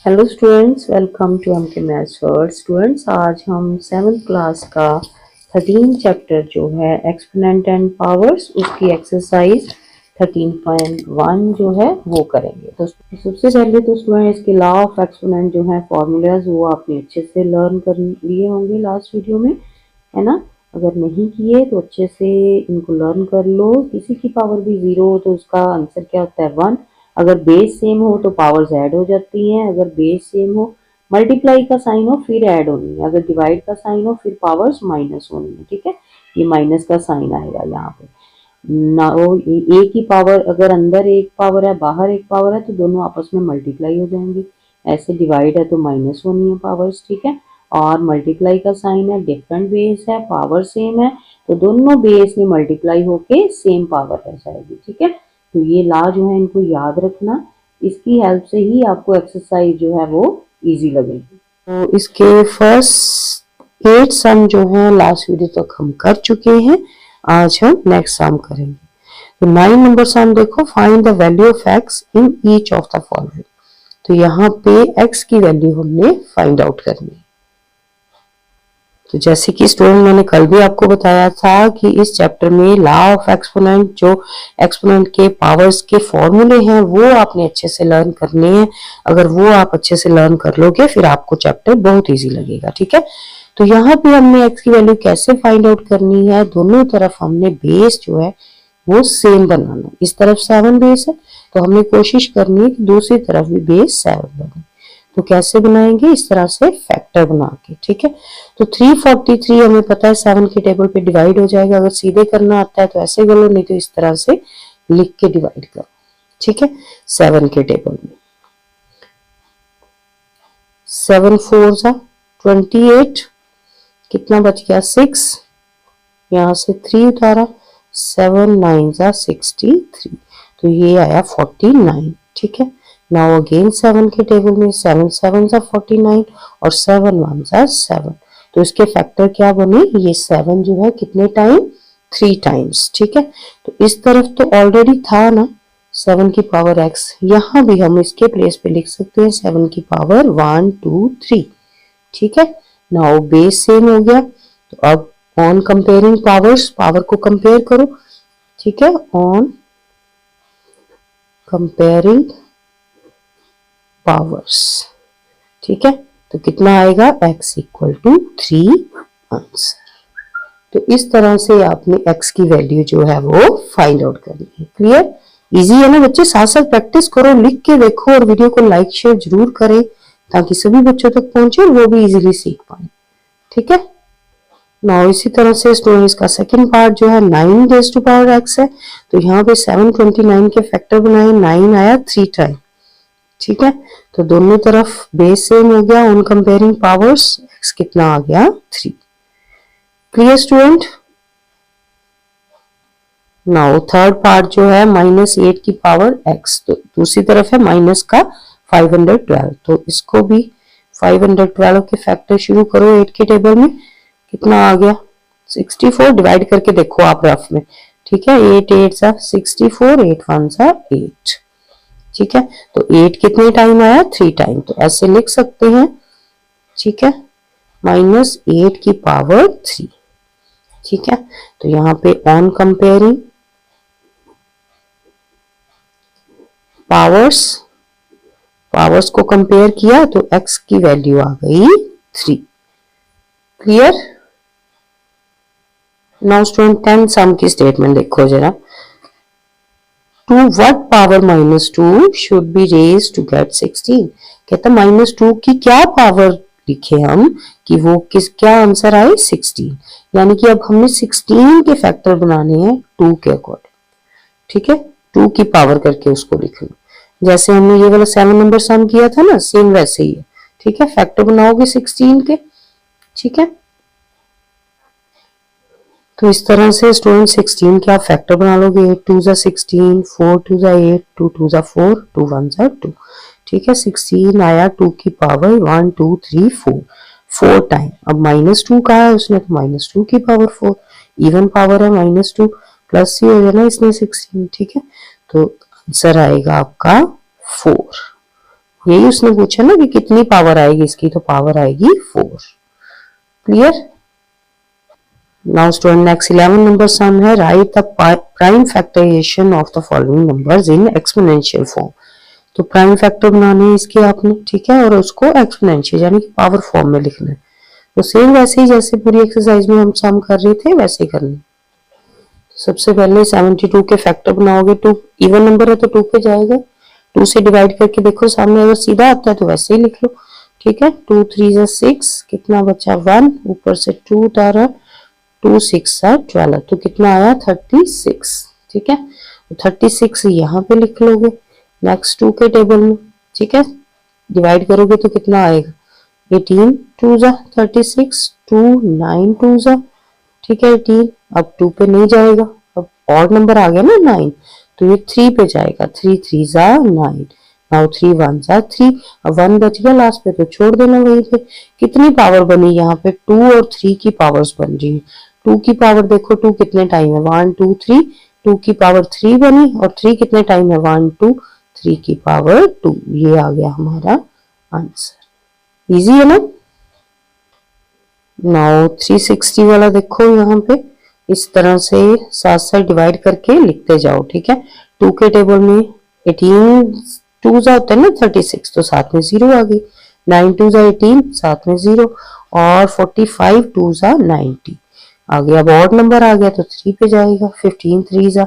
Hello students, welcome to MK maths world. Students, आज हम 7th class का 13 chapter जो है एक्सपोनेंट एंड पावर्स, उसकी एक्सरसाइज 13.1 जो है वो करेंगे। तो सबसे पहले तो स्टूडेंट इसके लॉ ऑफ एक्सपोनेंट जो है फॉर्मूलाज वो आपने अच्छे से लर्न कर लिए होंगे लास्ट वीडियो में, है ना। अगर नहीं किए तो अच्छे से इनको लर्न कर लो। किसी की पावर भी 0 हो तो उसका आंसर क्या होता है 1। अगर बेस सेम हो तो पावर्स ऐड हो जाती हैं। अगर बेस सेम हो, मल्टीप्लाई का साइन हो फिर ऐड होनी है। अगर डिवाइड का साइन हो फिर पावर्स माइनस होनी है। ठीक है, ये माइनस का साइन आएगा यहाँ पे ना। वो एक ही पावर, अगर अंदर एक पावर है बाहर एक पावर है तो दोनों आपस में मल्टीप्लाई हो जाएंगी। ऐसे डिवाइड है तो माइनस होनी है पावर्स। ठीक है, और मल्टीप्लाई का साइन है, डिफरेंट बेस है, पावर सेम है तो दोनों बेस में मल्टीप्लाई होके सेम पावर रह जाएगी। ठीक है, तो ये लॉ जो है इनको याद रखना। इसकी हेल्प से ही आपको एक्सरसाइज जो है वो इजी लगेगी। तो इसके फर्स्ट 8 सम जो है लास्ट वीडियो तक हम कर चुके हैं। आज हम नेक्स्ट सम करेंगे। तो 9 नंबर सम देखो, find the value of x in each of the following. तो यहाँ पे एक्स की वैल्यू हमने फाइंड आउट करनी है। तो जैसे कि स्टूडेंट मैंने कल भी आपको बताया था कि इस चैप्टर में लॉ ऑफ एक्सपोनेंट, जो एक्सपोनेंट के पावर्स के फॉर्मूले हैं वो आपने अच्छे से लर्न करने हैं। अगर वो आप अच्छे से लर्न कर लोगे फिर आपको चैप्टर बहुत इजी लगेगा। ठीक है, तो यहाँ पे हमने एक्स की वैल्यू कैसे फाइंड आउट करनी है, दोनों तरफ हमने बेस जो है वो सेम बनाना। इस तरफ 7 बेस है तो हमने कोशिश करनी है कि दूसरी तरफ भी बेस 7 बने। तो कैसे बनाएंगे, इस तरह से फैक्टर बना के। ठीक है, तो 343 हमें पता है 7 के टेबल पे डिवाइड हो जाएगा। अगर सीधे करना आता है तो ऐसे करो, नहीं तो इस तरह से लिख के डिवाइड करो। ठीक है, 7 के टेबल में 7 4 28, कितना बच गया 6, यहां से 3 उतारा, 7 9 63, तो ये आया 49। ठीक है, नाउ अगेन 7 के टेबल में 7 7 49 और 7 1 7, तो इसके फैक्टर क्या बने, ये 7 जो है कितने टाइम, 3 टाइम्स। ठीक है, तो इस तरफ तो ऑलरेडी था ना 7 की पावर x, यहां भी हम इसके प्लेस पे लिख सकते हैं 7 की पावर 1 2 3। ठीक है, नाउ बेस सेम हो गया तो अब ऑन कंपेयरिंग पावर्स, पावर को कंपेयर करो। ठीक है, ऑन कंपेयरिंग पावर्स। ठीक है, तो कितना आएगा x इक्वल टू 3 आंसर। तो इस तरह से आपने x की वैल्यू जो है वो फाइंड आउट करनी है। क्लियर, इजी है ना बच्चे। साथ साथ प्रैक्टिस करो, लिख के देखो और वीडियो को लाइक शेयर जरूर करें ताकि सभी बच्चों तक पहुंचे और वो भी इजीली सीख पाए। ठीक है, नाउ इसी तरह से स्टूडेंट्स का सेकंड पार्ट जो है 9 रेज़ टू पावर x है। तो यहाँ पे 729 के फैक्टर बनाए, 9 आया 3 टाइम। ठीक है, तो दोनों तरफ बेस सेम हो गया, ऑन कंपेयरिंग पावर्स x कितना आ गया 3। Clear student. Now third part जो है -8 की पावर x, तो दूसरी तरफ है माइनस का 512, तो इसको भी 512 के फैक्टर शुरू करो 8 के टेबल में, कितना आ गया 64, डिवाइड करके देखो आप रफ में। ठीक है, 8 8 64, 8 1 8। ठीक है, तो 8 कितने टाइम आया 3 टाइम, तो ऐसे लिख सकते हैं। ठीक है, -8 की पावर 3। ठीक है, तो यहाँ पे ऑन कंपेयरिंग पावर्स, पावर्स को कंपेयर किया तो x की वैल्यू आ गई 3। क्लियर। नाउ स्टूडेंट 10 सम की स्टेटमेंट देखो जरा। To what power -2 should be raised to get 16। कहता -2 की क्या पावर लिखे हम कि वो किस क्या आंसर आए 16। यानी कि अब हमने 16 के फैक्टर बनाने हैं 2 के अकॉर्डिंग। ठीक है, 2 की पावर करके उसको लिखना, जैसे हमने ये वाला 7 नंबर सम किया था ना, सेम वैसे ही है। ठीक है, फैक्टर बनाओगे 16 के। ठीक है, तो इस तरह से स्टूडेंट 16 के आप फैक्टर बना लोगे। 8 2 16, 4 2 8, 2 2 4, 2 1 2। ठीक है, 16 आया 2 की पावर 1 2 3 4, 4 टाइम। अब -2 कहा है उसने तो -2 की पावर 4, इवन पावर है -2, प्लस ही हो जाना इसमें 16। ठीक है, तो आंसर आएगा आपका 4। यही उसने पूछा ना कि कितनी पावर आएगी इसकी, तो पावर आएगी 4। Clear. Now student next 11 number sum है, write the prime factorisation of the following numbers in exponential form. तो प्राइम फैक्टर बनाने हैं इसके आपने, ठीक है, और उसको एक्सपोनेंशियल यानी कि पावर फॉर्म में लिखना है। तो सेम वैसे ही जैसे पूरी एक्सरसाइज में हम सम कर रहे थे वैसे ही करना है। सबसे पहले 72 के फैक्टर बनाओगे, 2 इवन नंबर है तो 2 पे जाएगा, 2 से डिवाइड करके देखो सामने अगर सीधा आता है तो वैसे ही लिख लो, ठीक है। 2 3 जा 6, कितना बचा 1, ऊपर से 2 उतारा, 2 6 जा 12, तो कितना आया 36, ठीक है। तो 36 यहाँ पे लिख लोगे नेक्स्ट 2 के टेबल में, ठीक है। डिवाइड करोगे तो कितना आएगा 18 2 जा 36, 2 9 2 जा, ठीक है 18। अब 2 पे नहीं जाएगा, अब ऑड नंबर आ गया ना 9, तो ये 3 पे जाएगा, 3 3 जा 9, नाउ 3 1 जा 3, अब 1 बच गया लास्ट पे तो छोड़ देना वहीं पे। कितनी पावर बनी यहाँ पे 2 और 3 की पावर्स बन रही है। 2 की पावर देखो 2 कितने टाइम है 1 2 3, 2 की पावर 3 बनी, और 3 कितने टाइम है 1 2, 3 की पावर 2। ये आ गया हमारा आंसर। इजी है ना। नाउ 360 वाला देखो यहाँ पे इस तरह से साथ साथ डिवाइड करके लिखते जाओ, ठीक है। 2 के टेबल में 18 2 जा होता है ना 36, तो साथ में 0 आ गई, 9 2 जा 18 साथ में 0, और 45 2 जा 90 आ गया। अब ऑड नंबर आ गया तो 3 पे जाएगा, 15 3 जा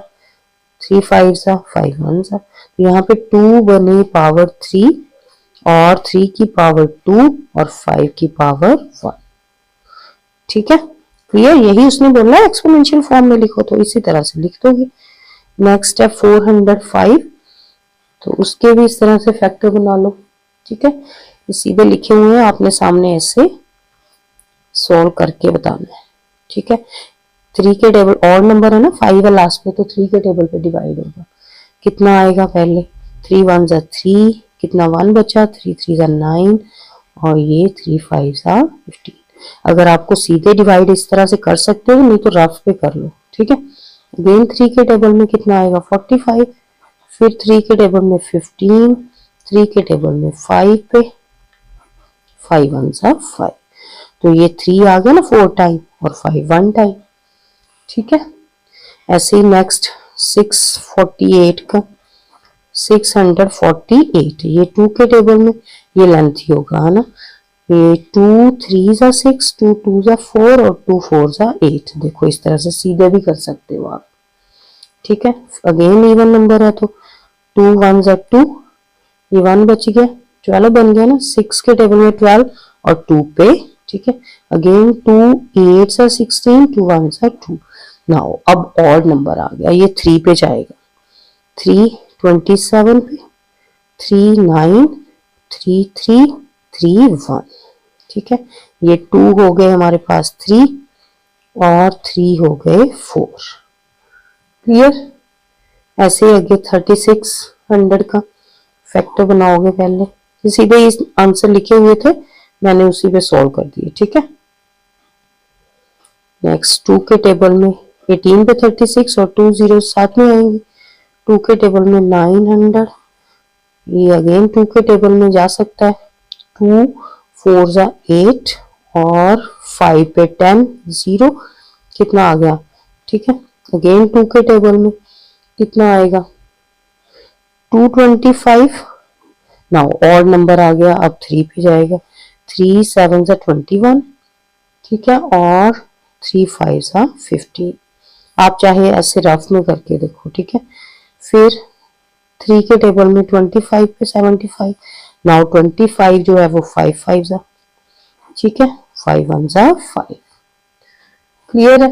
3 5 जा 5 1 जा, तो यहाँ पे 2 बने पावर 3, और 3 की पावर 2, और 5 की पावर 1, ठीक है। क्लियर। यही उसने बोला एक्सपोनेंशियल फॉर्म में लिखो, तो इसी तरह से लिख दोगे। नेक्स्ट है 405, तो उसके भी इस तरह से फैक्टर बना लो, ठीक है। ये सीधे लिखे हुए हैं, आपने सामने ऐसे सॉल्व करके बताना है, ठीक है। 3 के टेबल और नंबर है ना 5 है लास्ट में, तो 3 के टेबल पे डिवाइड होगा, कितना आएगा पहले 3 1 जा 3, कितना 1 बचा 3 3 जा 9, और ये 3 5 जा 15। अगर आपको सीधे डिवाइड इस तरह से कर सकते हो, नहीं तो रफ पे कर लो, ठीक है। अगेन 3 के टेबल में कितना आएगा 45, फिर 3 के टेबल में 15, 3 के टेबल में 5 पे 5 1 जा 5, तो ये 3 आ गया ना 4 टाइम, और 5 1 टाइम, ठीक है। ऐसे ही नेक्स्ट 648 का 648, ये 2 के टेबल में ये लेंथ ही होगा, है ना। ये 2 3 जा 6, 2 2 जा 4, और 2 4 जा 8, देखो इस तरह से सीधे भी कर सकते हो आप, ठीक है। अगेन इवन नंबर है तो 2 1 जा 2, ये 1 बच गया 12 बन गया ना, 6 के टेबल में 12 और 2 पे, ठीक है। अगेन 2 8 जा 16, 2 1 जा 2। नाउ अब ऑड नंबर आ गया, ये 3 पे जाएगा, 3 27 पे, 3 9 3 3 3 1, ठीक है। ये 2 हो गए हमारे पास 3, और 3 हो गए 4। क्लियर। ऐसे आगे 3600 का फैक्टर बनाओगे, पहले सीधे इस आंसर लिखे हुए थे मैंने उसी पे सॉल्व कर दिए, ठीक है। नेक्स्ट 2 के टेबल में 18 पे 36 और 2 0 साथ में आएंगे, 2 के टेबल में 900, ये अगेन 2 के टेबल में जा सकता है, 2 4 जा 8, और 5 पे 10 0, कितना आ गया, ठीक है। अगेन 2 के टेबल में कितना आएगा 225, नाउ ऑड नंबर आ गया, अब 3 पे जाएगा, 3 7 जा 21, ठीक है, और 3 5 जा 15। आप चाहे ऐसे रफ में करके देखो, ठीक है। फिर 3 के टेबल में 25 पे 75, नाउ 25 जो है वो 5 5 जा, ठीक है, 5 1 जा 5। क्लियर है।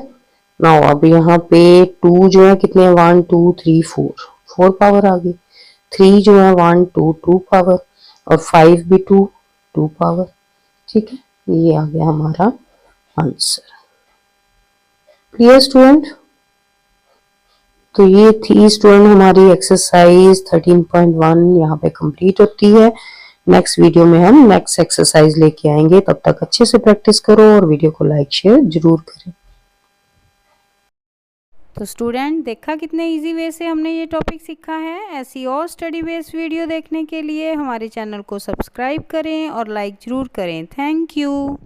नाउ अब यहाँ पे 2 जो है कितने 1 2 3 4, 4 पावर आ गई, 3 जो है 1 2 2 पावर, और 5 भी 2 2 पावर, ठीक है। ये आ गया हमारा आंसर। Clear student. तो ये थी स्टूडेंट हमारी एक्सरसाइज 13.1 यहाँ पे कंप्लीट होती है। नेक्स्ट वीडियो में हम नेक्स्ट एक्सरसाइज लेके आएंगे, तब तक अच्छे से प्रैक्टिस करो और वीडियो को लाइक शेयर जरूर करें। तो स्टूडेंट देखा कितने इजी वे से हमने ये टॉपिक सीखा है। ऐसी और स्टडी बेस्ड वीडियो देखने के लिए हमारे चैनल को सब्सक्राइब करें और लाइक ज़रूर करें। Thank you.